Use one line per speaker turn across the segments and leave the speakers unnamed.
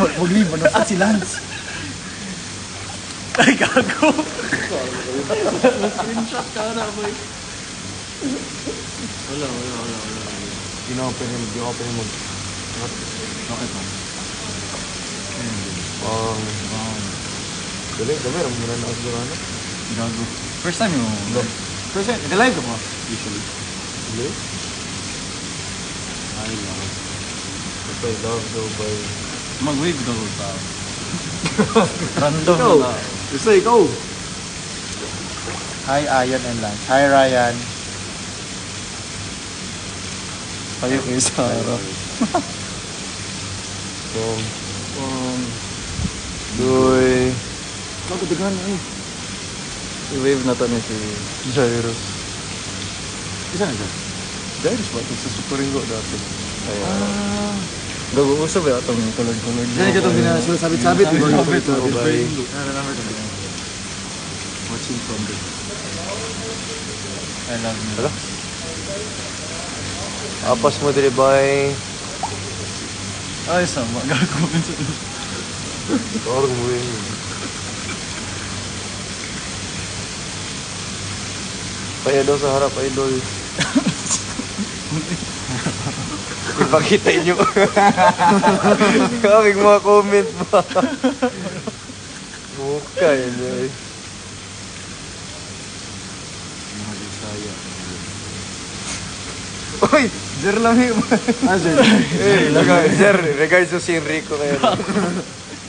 Magliban na si Lance.
Ay, gago. Screenshot ka na, boy. Wala.
Di-open mo. Okay pa. Dali, ang muna na siguro ano.
Gago. First time yung... First time, nag-live ka ba? Usually.
Dali?
I love.
If I love Dubai.
Mag-wave daw tao. Random
Ikaw.
na.
Gusto ikaw.
Hi, Ayan and Lance. Hi, Ryan.
Kayo kayo sa araw.
Duy.
Magkadagan na eh. I-wave na to na si
Jairus.
Isa na dyan?
Jairus ba? Ito sa Super Ringo dati.
Gago-usap ba itong kulog-kulog?
Yan ka itong binasabit-sabit.
I remember
Sabit-sabit.
to. Watching from the... I love you.
Hala? Apas mo dili bay.
Ay, sama. Gago-comment sa ito.
Orang mo yun. Kaya daw sa harap, idol. Ipakita nyo. Kaming mga comment ba? Mukha yun eh. Uy! Jer lang yun.
Jer.
Jer, regards to si Enrico kayo.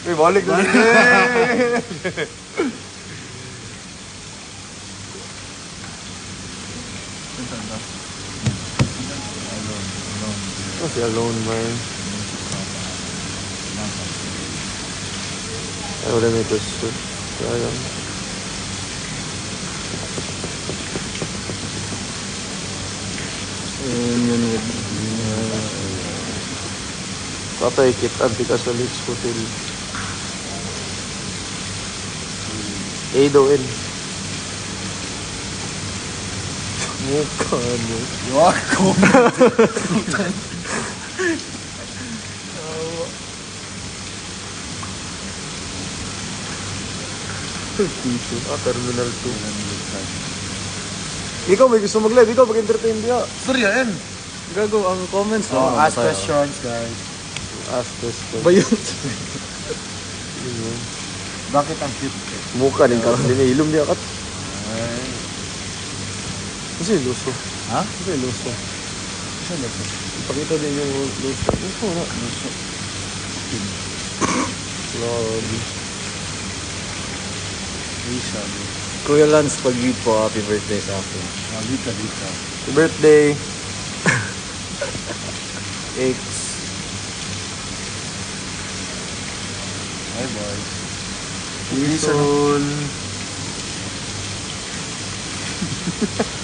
Uy, balik na. Oh, si Alone man. Ay, wala may gusto. Sayang. Patay kita ka sa Leeds Hotel. Eidoin. Mukha ano.
Yako.
Terminal 2. Ikaw may gusto mag-live, ikaw mag-entertain diya.
Sorry yan. Gago ang comments
Oh, ask questions, guys.
Ask questions.
Ba yun?
Bakit ang cute?
Mukha din ka, hindi ilum diya kat.
Ay.
Kasi luso.
Ha?
Kasi luso.
Isa luso.
Ipakita din yung luso. Luso na. Luso. Lord.
Isa.
Kuya Lance, pag-greet po, happy birthday sa akin.
Dito.
Happy birthday. X.
Hi, boy.
Jason.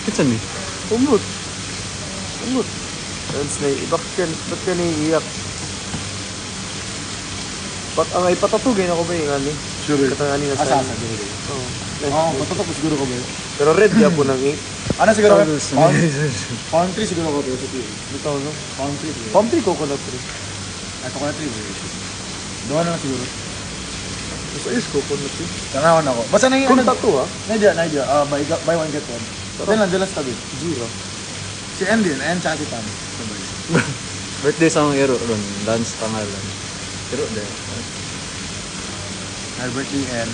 Kitsa ni?
Umot. Lance na bakit ka naiiyak? Ang ipatatugin ako ba yung ani?
Sure.
Katangani na sa
Asa, dito.
Oo.
Oo, matutok siguro ko ba yun?
Pero red ya po ng 8.
Ano siguro? Pound 3 siguro ko ba yun?
Ito, no?
Pound 3 siguro.
Palm tree, coconut tree.
Ito ko na 3 ba yun? Doon na lang siguro.
Sa is coconut tree.
Tanawan ako. Basta na yung
Kung tattoo, ha?
Naidya. Buy one get one. Then lang sa tabi.
Zero.
Si Andy, and tsaka si Tam. Sabay.
Birthday sa mga ero ron. Lance pangalan. Ero din.
Happy birthday, and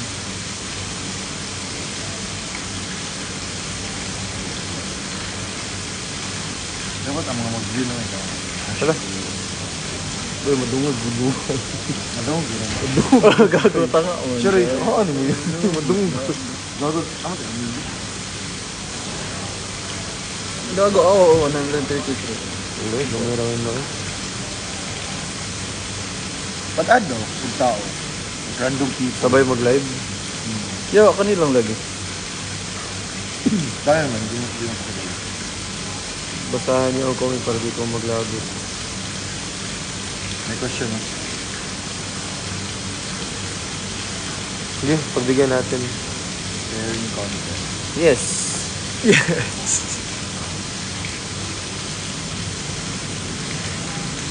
dapat ang mga mag-view na ito.
Hala. Uy, madungag.
Madungog yun.
Gago tanga.
Sure, ano mo yun? Madungag.
Gagod. Ano ito?
Gago, oo, 133.
Uy, gumiramin na.
Ba't add daw? Kung tao. Random people.
Sabay mag-live.
Yawa, kanilang lagi.
Dahil naman, hindi mo pakilala.
Basahan niyo ang comment para di ko maglago.
May question, no?
Sige, pagbigyan natin.
Sharing content.
Yes.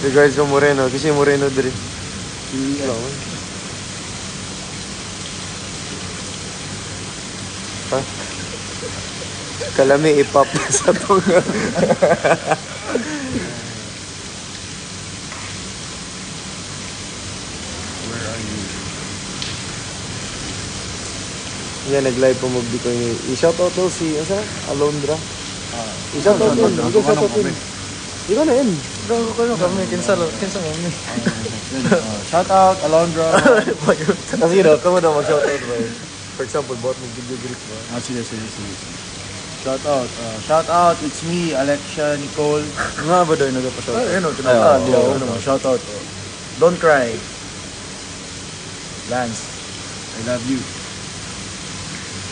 Regards sa Moreno. Kasi Moreno diri.
Chili.
Ha? Kalami ipap sa tong.
Where are you?
Yan, nag-live pa mo ko yung i-shoutout daw si, ano sa? Alondra. I-shoutout yun. I-shoutout yun. Ikaw na yun.
Gago ko kami. Kinsa mo.
Shout out, Alondra.
Kasi yun, kamo daw mag-shoutout ba yun? For example, bot mo video group ba?
Sige. Shout out. Shout out, it's me, Alexia Nicole.
Nga ba daw yung nagpapashoutout?
Shout out. Don't cry. Lance, I love you.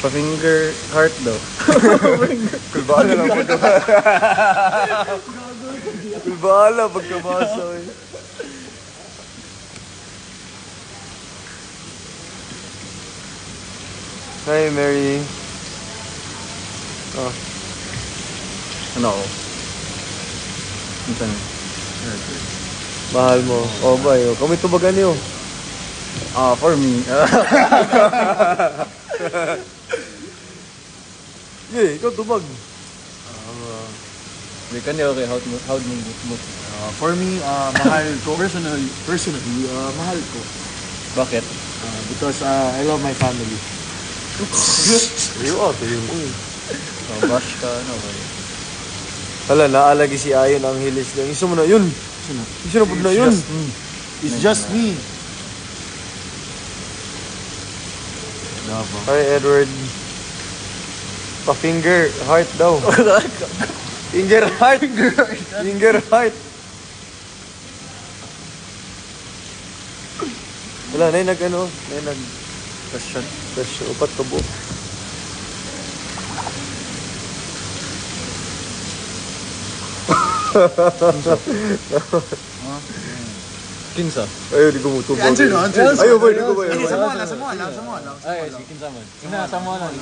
Pa-finger heart daw.
Kulbala lang pagkabasa. Kulbala pagkabasa eh. Hi, Mary. Oh.
Ano ako? Kinsa mo.
Mahal mo. Oh, ba yun? Kami tubagan niyo.
For me.
Yeah, ikaw tubag.
Hindi ka niya okay. How mo.
For me, mahal ko. Personally, mahal ko.
Bakit?
Because I love my family.
Iyo tayo mo eh.
Bash ka, ano ba yun?
Hala, naalagi si Ayon ang hilis lang. Isa mo na yun. Isa na po na yun.
It's just me.
Hi, Edward. Pa-finger heart daw. Finger heart. Finger heart. Wala, na yung nag-ano. Na yung nag-question. Upat ka buo.
Kinsa?
Ayaw, di ko mo tubag.
Answer.
Ayaw ba, di ko ba.
Sa mo lang.
Ay, si kinsa man. Sa mo lang.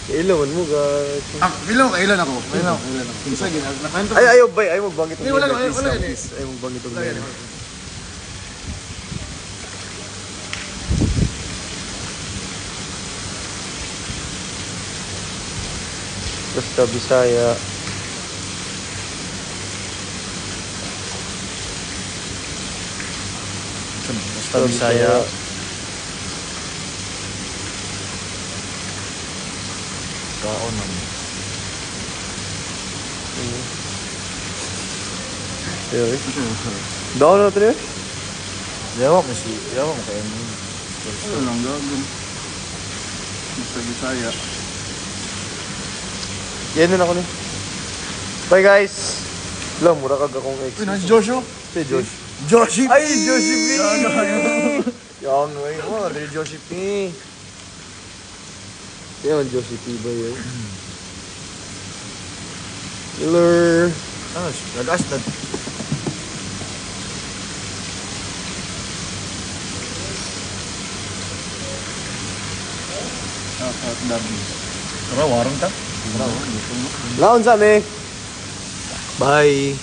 Kailangan mo, guys.
Kailan ako. Sige, nakwento.
Ay, ayaw ba? Ayaw magbangit ang
Wala,
name,
wala,
please. Ayaw magbangit ang name. Basta Bisaya.
Basta Bisaya. Kaon man.
Ayun. Down na ito niya?
Yawa mo kayo mo.
Ano lang gagawin? Basta Bisaya.
Yan na ako niya. Bye guys! Wala, mura kag akong ex.
Uy, nasi Joshua?
Si Josh.
Joshi!
Ay, Joshi P! Yan, way mo. Real Joshi P. Yan, Joshi P ba yun? Miller.
Lagas na.
Tara, warang ta.
Laon sa me. Bye.